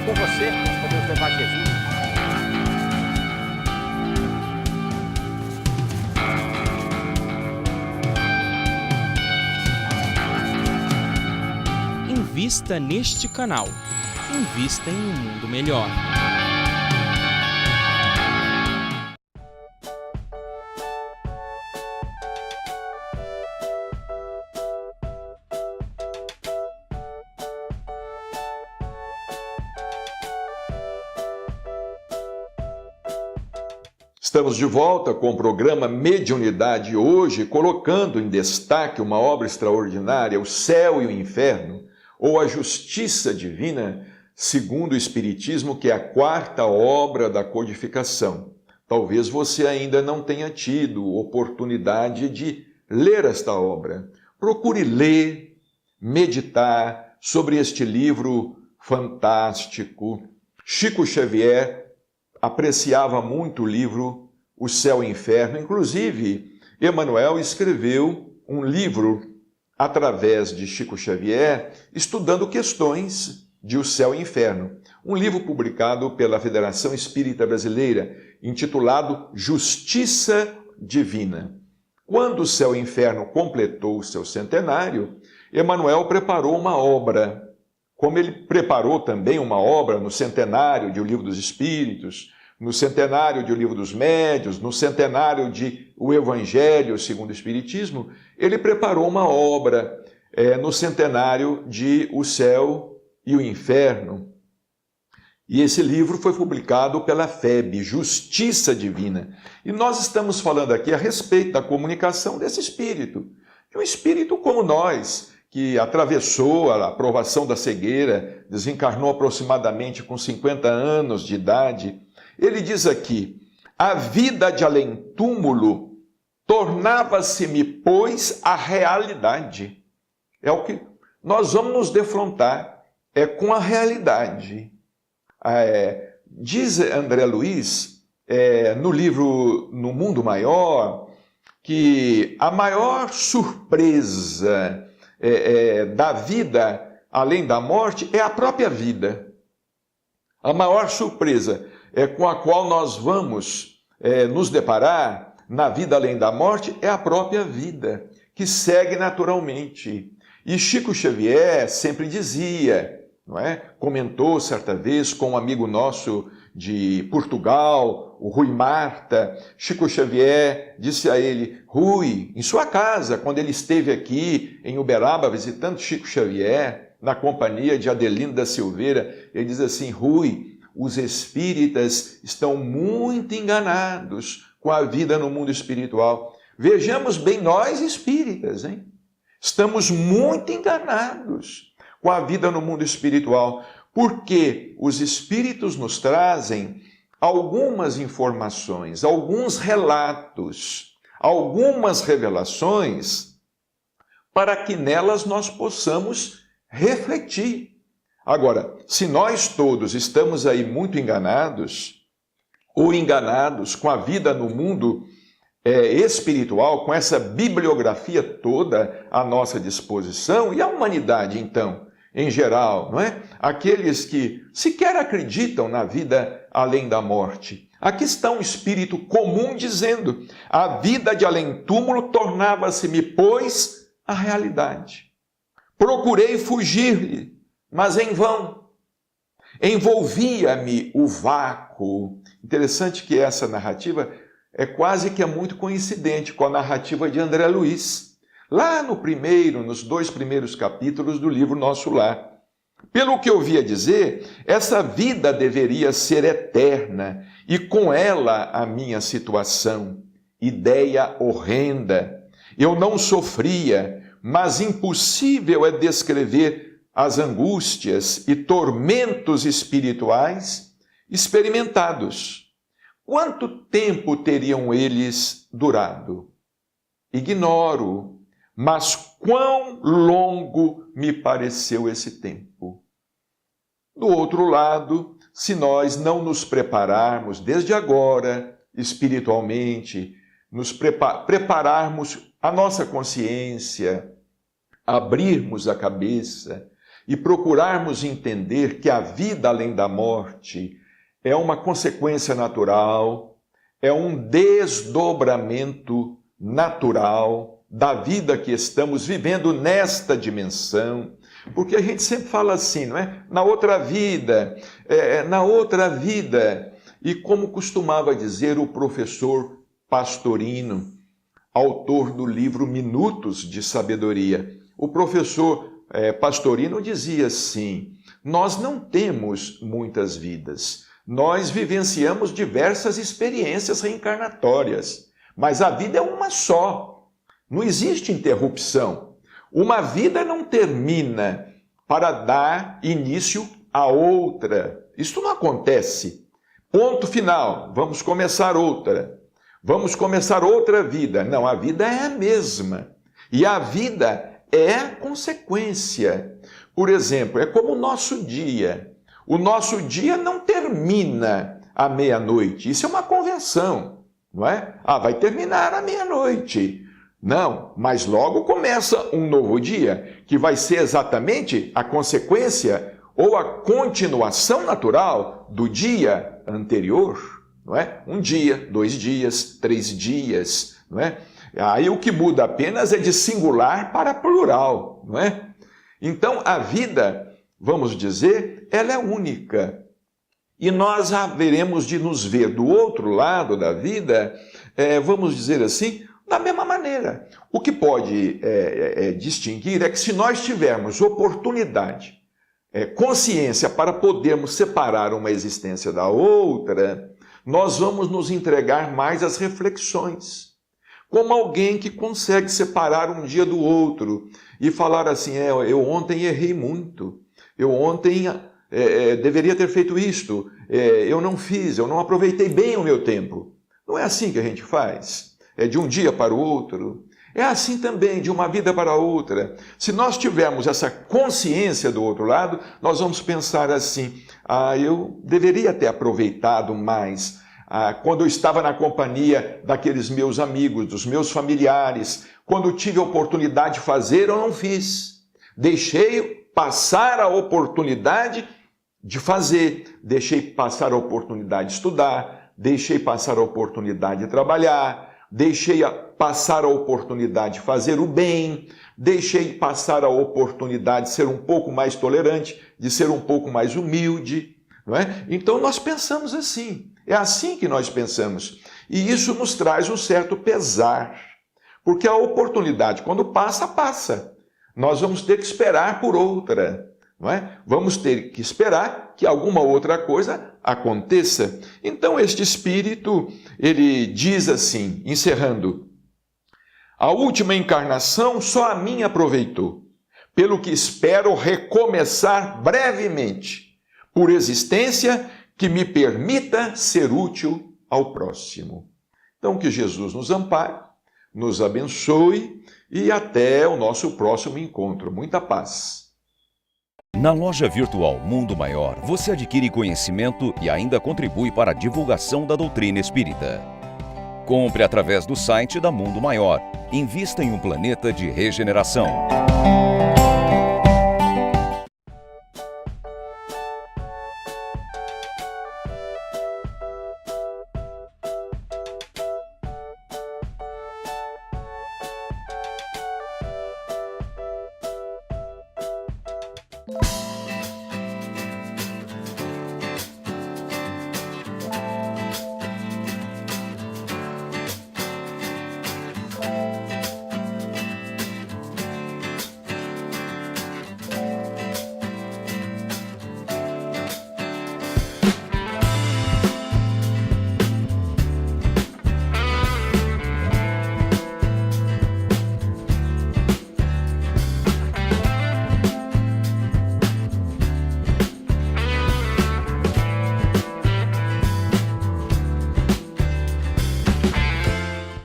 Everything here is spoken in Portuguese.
Com você, nós podemos levar Jesus. Invista neste canal. Invista em um mundo melhor. Estamos de volta com o programa Mediunidade hoje, colocando em destaque uma obra extraordinária, O Céu e o Inferno, ou A Justiça Divina, segundo o Espiritismo, que é a quarta obra da codificação. Talvez você ainda não tenha tido oportunidade de ler esta obra. Procure ler, meditar sobre este livro fantástico. Chico Xavier apreciava muito o livro O Céu e o Inferno. Inclusive, Emmanuel escreveu um livro através de Chico Xavier, estudando questões de O Céu e o Inferno. Um livro publicado pela Federação Espírita Brasileira, intitulado Justiça Divina. Quando O Céu e o Inferno completou o seu centenário, Emmanuel preparou uma obra. Como ele preparou também uma obra no centenário de O Livro dos Espíritos, no centenário de O Livro dos Médiuns, no centenário de O Evangelho segundo o Espiritismo, ele preparou uma obra no centenário de O Céu e o Inferno. E esse livro foi publicado pela FEB, Justiça Divina. E nós estamos falando aqui a respeito da comunicação desse espírito, de um espírito como nós, que atravessou a provação da cegueira, desencarnou aproximadamente com 50 anos de idade. Ele diz aqui: a vida de além-túmulo tornava-se-me, pois, a realidade. É o que nós vamos nos defrontar, com a realidade. Diz André Luiz, no livro No Mundo Maior, que a maior surpresa da vida além da morte é a própria vida. A maior surpresa com a qual nós vamos nos deparar na vida além da morte é a própria vida, que segue naturalmente. E Chico Xavier sempre dizia, não é? Comentou certa vez com um amigo nosso de Portugal, o Rui Marta. Chico Xavier disse a ele: Rui, em sua casa, quando ele esteve aqui em Uberaba visitando Chico Xavier, na companhia de Adelino da Silveira, ele diz assim: Rui, os espíritas estão muito enganados com a vida no mundo espiritual. Vejamos bem, nós espíritas, hein? Estamos muito enganados com a vida no mundo espiritual, porque os espíritos nos trazem algumas informações, alguns relatos, algumas revelações, para que nelas nós possamos refletir. Agora, se nós todos estamos aí muito enganados, ou enganados com a vida no mundo espiritual, com essa bibliografia toda à nossa disposição, e a humanidade, então, em geral, não é? Aqueles que sequer acreditam na vida além da morte. Aqui está um espírito comum dizendo: a vida de além-túmulo tornava-se-me, pois, a realidade. Procurei fugir-lhe, mas em vão. Envolvia-me o vácuo. Interessante que essa narrativa é muito coincidente com a narrativa de André Luiz, lá nos 2 primeiros capítulos do livro Nosso Lar. Pelo que eu ouvia dizer, essa vida deveria ser eterna, e com ela a minha situação. Ideia horrenda. Eu não sofria, mas impossível é descrever as angústias e tormentos espirituais experimentados. Quanto tempo teriam eles durado? Ignoro, mas quão longo me pareceu esse tempo. Do outro lado, se nós não nos prepararmos desde agora, espiritualmente, nos prepararmos a nossa consciência, abrirmos a cabeça e procurarmos entender que a vida além da morte é uma consequência natural, é um desdobramento natural da vida que estamos vivendo nesta dimensão. Porque a gente sempre fala assim, não é? Na outra vida, na outra vida. E como costumava dizer o professor Pastorino, autor do livro Minutos de Sabedoria, o professor Pastorino dizia assim: nós não temos muitas vidas, nós vivenciamos diversas experiências reencarnatórias, mas a vida é uma só, não existe interrupção. Uma vida não termina para dar início a outra. Isso não acontece. Ponto final. Vamos começar outra. Vamos começar outra vida. Não, a vida é a mesma. E a vida é a consequência. Por exemplo, é como o nosso dia. O nosso dia não termina à meia-noite. Isso é uma convenção, não é? Vai terminar à meia-noite. Não, mas logo começa um novo dia, que vai ser exatamente a consequência ou a continuação natural do dia anterior, não é? Um dia, 2 dias, 3 dias, não é? Aí o que muda apenas é de singular para plural, não é? Então a vida, vamos dizer, ela é única. E nós haveremos de nos ver do outro lado da vida, vamos dizer assim, da mesma maneira. O que pode distinguir é que se nós tivermos oportunidade, consciência para podermos separar uma existência da outra, nós vamos nos entregar mais às reflexões. Como alguém que consegue separar um dia do outro e falar assim, eu ontem errei muito, eu ontem deveria ter feito isto, eu não fiz, eu não aproveitei bem o meu tempo. Não é assim que a gente faz. É de um dia para o outro. É assim também, de uma vida para a outra. Se nós tivermos essa consciência do outro lado, nós vamos pensar assim, eu deveria ter aproveitado mais quando eu estava na companhia daqueles meus amigos, dos meus familiares, quando tive a oportunidade de fazer, eu não fiz. Deixei passar a oportunidade de fazer, deixei passar a oportunidade de estudar, deixei passar a oportunidade de trabalhar, deixei passar a oportunidade de fazer o bem, deixei passar a oportunidade de ser um pouco mais tolerante, de ser um pouco mais humilde, não é? Então nós pensamos assim, é assim que nós pensamos. E isso nos traz um certo pesar, porque a oportunidade, quando passa, passa. Nós vamos ter que esperar por outra, não é? Vamos ter que esperar que alguma outra coisa aconteça. Então este espírito, ele diz assim, encerrando: a última encarnação só a mim aproveitou, pelo que espero recomeçar brevemente, por existência que me permita ser útil ao próximo. Então que Jesus nos ampare, nos abençoe e até o nosso próximo encontro. Muita paz. Na loja virtual Mundo Maior, você adquire conhecimento e ainda contribui para a divulgação da doutrina espírita. Compre através do site da Mundo Maior. Invista em um planeta de regeneração.